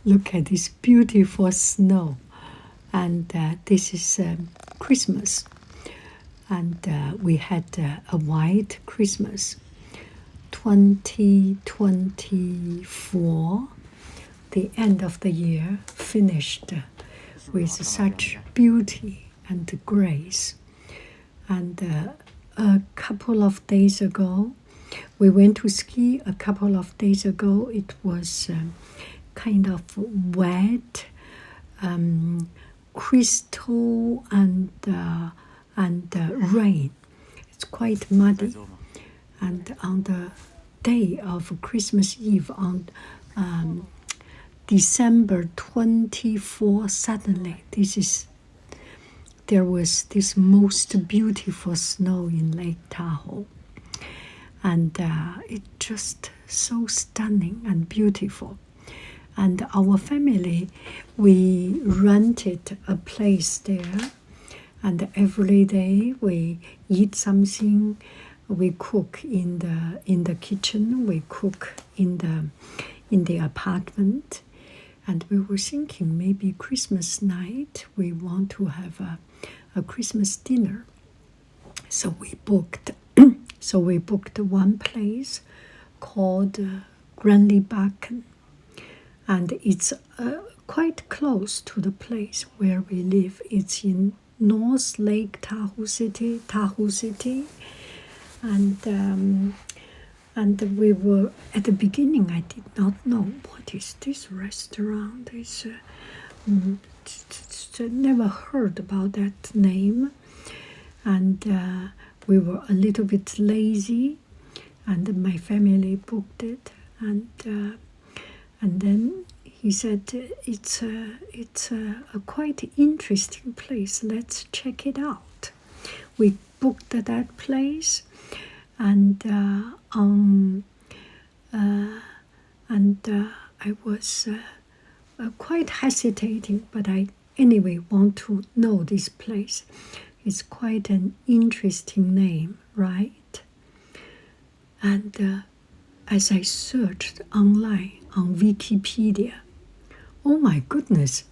Look at this beautiful snow. And this is Christmas. And we had a white Christmas. 2024, the end of the year, finished with such beauty and grace. And a couple of days ago, we went to ski. A couple of days ago, it was kind of wet, crystal and rain. It's quite muddy. And on the day of Christmas Eve, on December 24, suddenly there was this most beautiful snow in Lake Tahoe. And it's just so stunning and beautiful. And our family, we rented a place there. And every day we eat something. We cook in the kitchen. We cook in the apartment. And we were thinking maybe Christmas night we want to have a Christmas dinner. So we booked. One place called Granlibakken, and it's quite close to the place where we live. It's in North Lake Tahoe City, and we were at the beginning. I did not know what is this restaurant. It's never heard about that name, and we were a little bit lazy, and my family booked it, and then he said it's a quite interesting place. Let's check it out. We booked that place, and I was quite hesitating, but I anyway want to know this place. It's quite an interesting name, right? And as I searched online on Wikipedia, oh my goodness,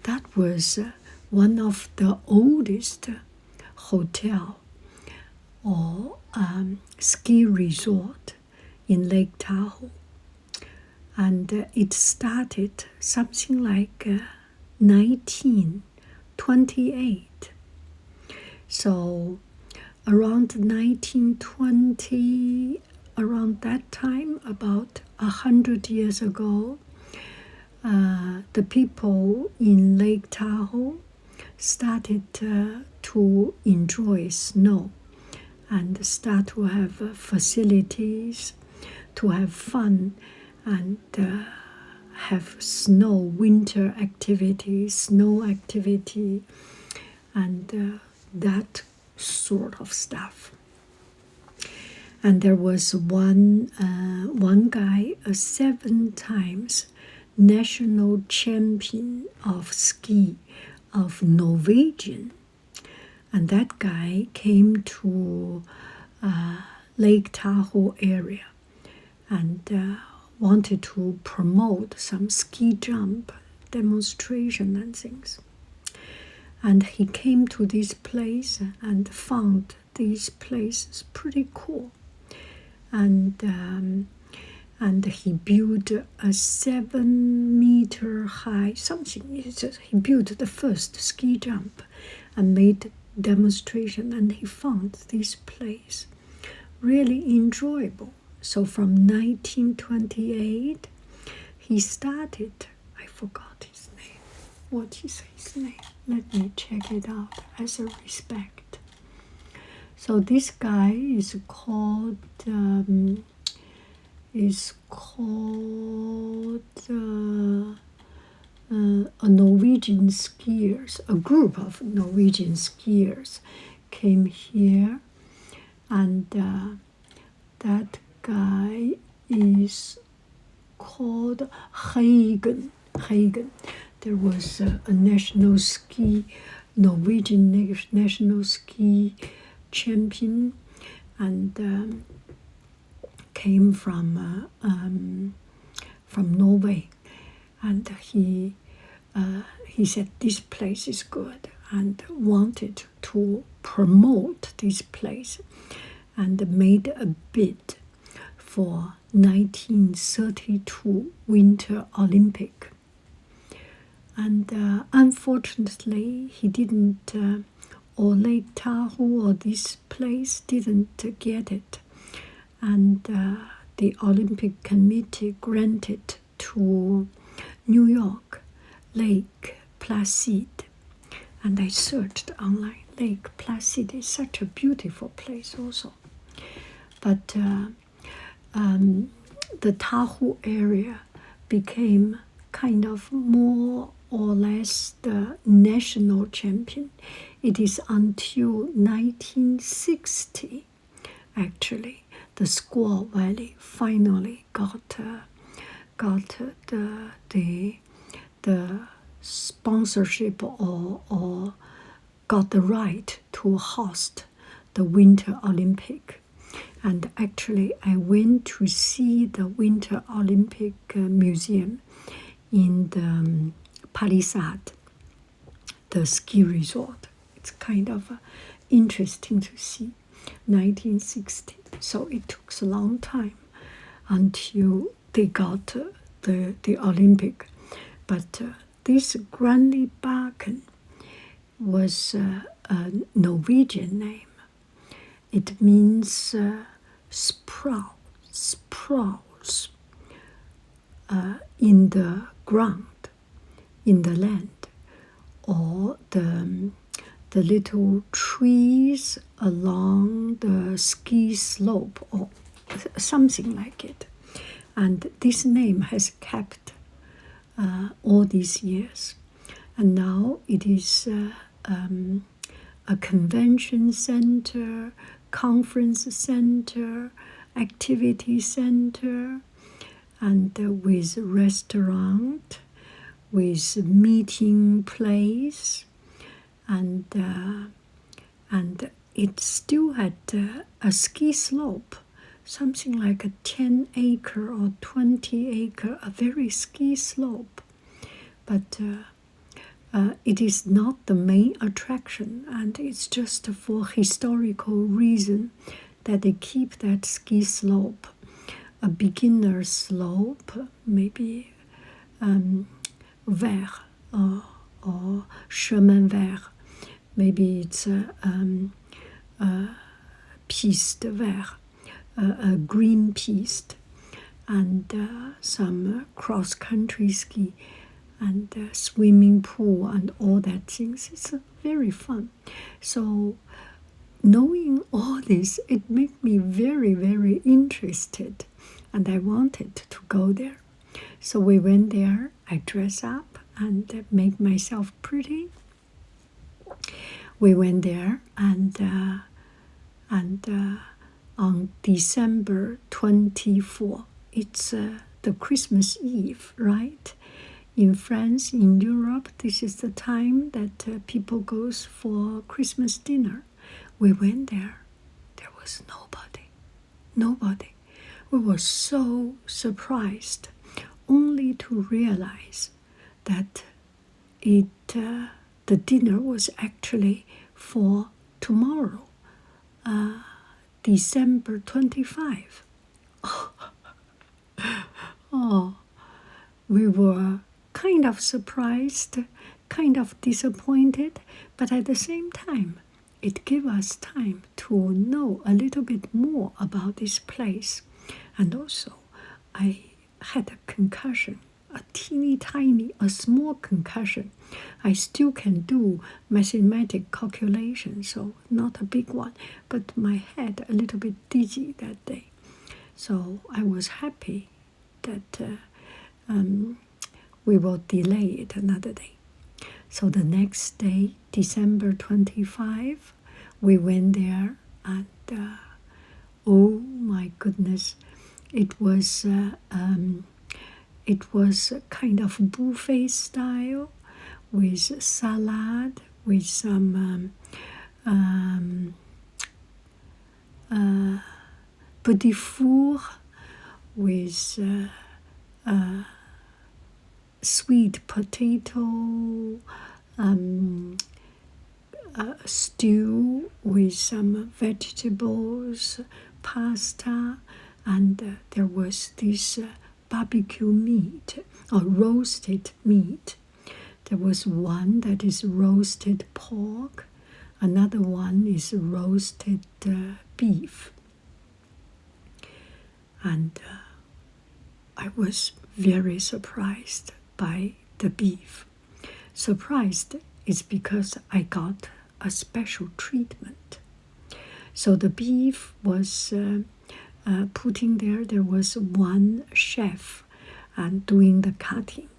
that was one of the oldest hotel or ski resort in Lake Tahoe. And it started something like 1928. So around 1920, around that time, about 100 years ago, the people in Lake Tahoe started to enjoy snow and start to have facilities, to have fun, and have winter activity, snow activity, and that sort of stuff. And there was one guy, a 7 times national champion of ski of Norwegian, and that guy came to Lake Tahoe area and wanted to promote some ski jump demonstration and things. And he came to this place and found these places pretty cool. And he built a 7-meter high something. He built the first ski jump and made demonstration. And he found this place really enjoyable. So from 1928, he started. I forgot his name. What is his name? Let me check it out as a respect. So this guy is called a Norwegian skiers. A group of Norwegian skiers came here, and that guy is called Hagen. There was a Norwegian national ski champion, and came from Norway, and he said this place is good and wanted to promote this place, and made a bid for 1932 Winter Olympic. And unfortunately, he didn't, or Lake Tahoe or this place didn't get it. And the Olympic Committee granted to New York, Lake Placid. And I searched online. Lake Placid is such a beautiful place also. But the Tahoe area became kind of more or less the national champion. It is until 1960, actually, the Squaw Valley finally got the sponsorship or got the right to host the Winter Olympic. And actually, I went to see the Winter Olympic Museum in the Palisade, the ski resort. It's kind of interesting to see. 1960. So it took a long time until they got the Olympic. But this Granlibakken was a Norwegian name. It means sprouts in the ground, in the land, or the little trees along the ski slope, or something like it. And this name has kept all these years. And now it is a convention center, conference center, activity center, and with restaurant, with meeting place, and it still had a ski slope, something like a 10-acre or 20-acre, a very ski slope. But it is not the main attraction, and it's just for historical reason that they keep that ski slope, a beginner slope, maybe vert or chemin vert. Maybe it's a piste vert, a green piste, and some cross-country ski, and swimming pool and all that things. It's very fun. So knowing all this, it made me very, very interested, and I wanted to go there. So we went there. I dressed up and made myself pretty. We went there, and on December 24, it's the Christmas Eve, right? In France, in Europe, this is the time that people goes for Christmas dinner. We went there. There was nobody. We were so surprised, only to realize that the dinner was actually for tomorrow, December 25. Oh, we were kind of surprised, kind of disappointed, but at the same time, it gave us time to know a little bit more about this place. And also, I had a concussion, a teeny tiny, a small concussion. I still can do mathematic calculation, so not a big one, but my head a little bit dizzy that day. So I was happy that we will delay it another day. So the next day, December 25, we went there, and oh my goodness, it was kind of buffet style, with salad, with some petit four, with sweet potato stew with some vegetables, pasta, and there was this barbecue meat or roasted meat. There was one that is roasted pork, another one is roasted beef. And I was very surprised by the beef. Surprised is because I got a special treatment. So the beef was put in there. There was one chef and doing the cutting.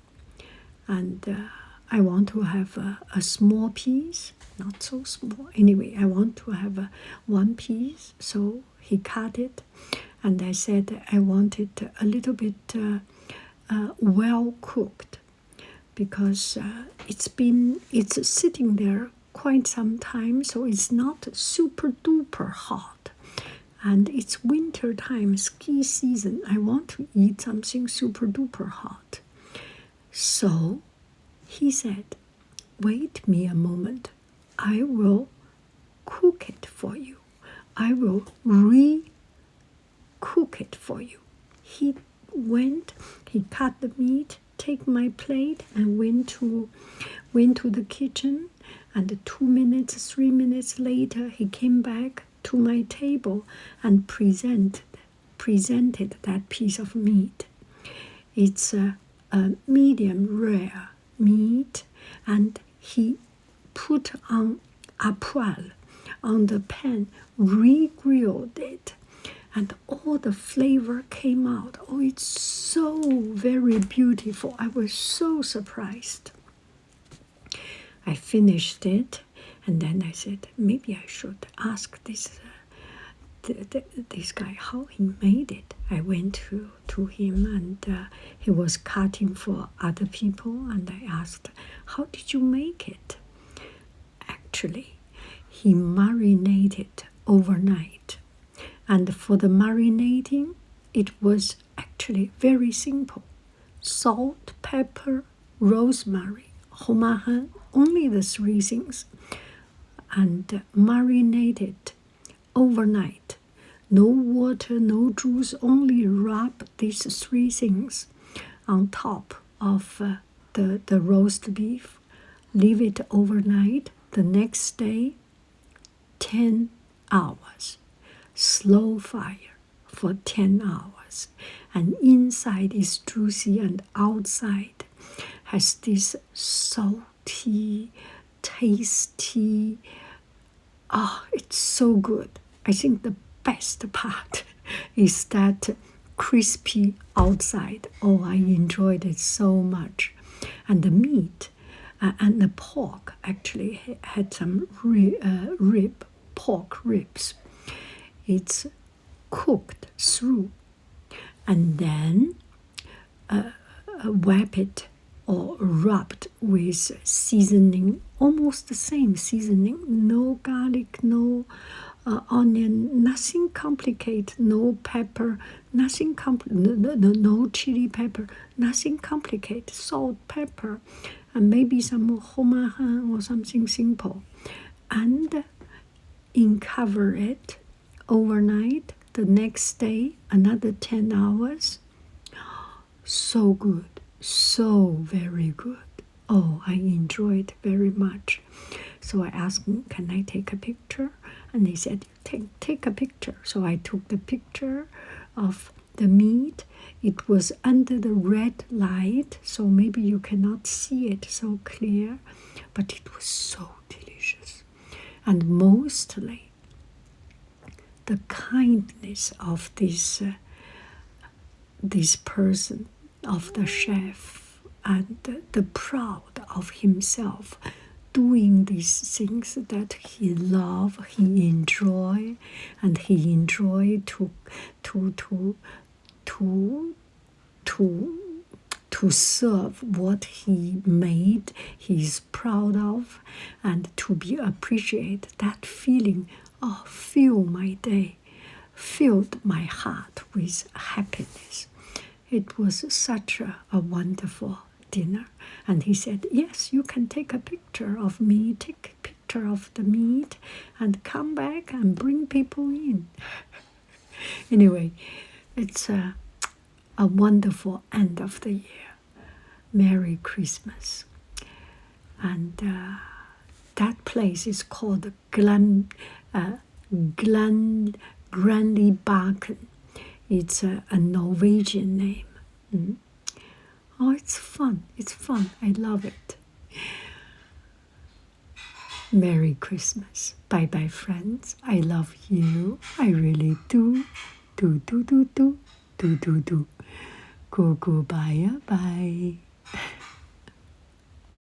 And I want to have a small piece, not so small. Anyway, I want to have one piece. So he cut it. And I said I want it a little bit well cooked, because it's sitting there quite some time, so it's not super duper hot. And it's winter time, ski season. I want to eat something super duper hot. So he said, wait me a moment. I will cook it for you. I will cook it for you. He cut the meat, take my plate, and went to the kitchen. And 2 minutes, 3 minutes later, he came back to my table and presented that piece of meat. It's a medium rare meat, and he put on a poêle on the pan, re-grilled it, and all the flavor came out. Oh, it's so very beautiful. I was so surprised. I finished it, and then I said, maybe I should ask this guy how he made it. I went to him, and he was cutting for other people, and I asked, how did you make it? Actually, he marinated overnight. And for the marinating, it was actually very simple. Salt, pepper, rosemary, homahan, only the 3 things. And marinated overnight. No water, no juice, only rub these 3 things on top of the roast beef. Leave it overnight. The next day, 10 hours. Slow fire for 10 hours. And inside is juicy, and outside has this salty, tasty. It's so good. I think the best part is that crispy outside. Oh, I enjoyed it so much. And the meat and the pork actually had some pork ribs. It's cooked through, and then wrap it or rubbed with seasoning, almost the same seasoning. No garlic, no onion, nothing complicated. No pepper, nothing no chili pepper, nothing complicated. Salt, pepper, and maybe some homahan or something simple, and cover it overnight. The next day, another 10 hours. So good, so very good. Oh, I enjoyed very much. So I asked him, can I take a picture? And he said, take a picture. So I took the picture of the meat. It was under the red light, so maybe you cannot see it so clear, but it was so delicious. And mostly, the kindness of this person, of the chef, and the proud of himself doing these things that he loved, he enjoyed, and he enjoyed to serve what he made, he's proud of, and to be appreciated. That feeling, filled my day, filled my heart with happiness. It was such a wonderful dinner. And he said, yes, you can take a picture of me, take a picture of the meat, and come back and bring people in. Anyway, it's a wonderful end of the year. Merry Christmas. And that place is called Granlibakken. It's a Norwegian name. Oh, it's fun. It's fun. I love it. Merry Christmas. Bye-bye, friends. I love you. I really do. Do, do, do, do. Do, do, do. Go, go, bye, bye.